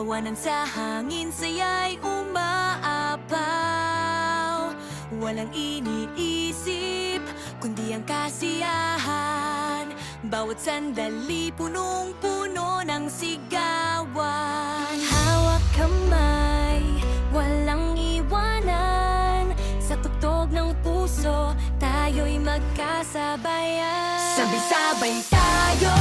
Tawanan sa hangin, saya'y umaapaw. Walang iniisip, kundi ang kasiyahan. Bawat sandali, punong-puno ng sigawan. Hawak kamay, walang iwanan. Sa tugtog ng puso, tayo'y magkasabayan. Sabay-sabay tayo,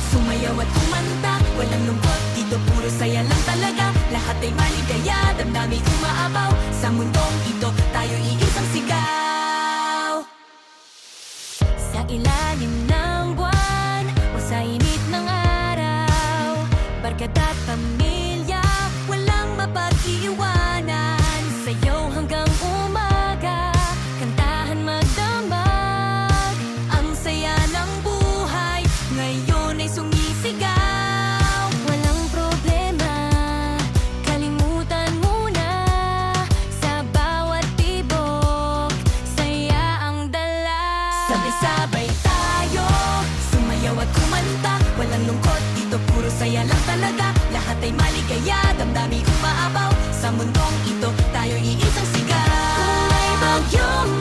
sumayaw at kumanta. Walang lungkot, dito puro saya lang talaga. Lahat ay maligaya, damdamin umaapaw. Sa mundong ito, tayo iisang sigaw. Sa ilalim ng buwan, o sa init ng araw, barkada't pamilya, walang mapag-iiwanan. Sayaw hanggang umaga, kantahan magdamag. Ang saya ng buhay, ngayon ay sumisigaw. Walang problema, kalimutan muna. Sa bawat tibok, saya ang dala. Sabay-sabay tayo, sumayaw at kumanta. Walang lungkot, dito puro saya lang talaga. Lahat ay maligaya, damdamin umaapaw. Sa mundong ito, tayo iisang sigaw. Kung may bagyong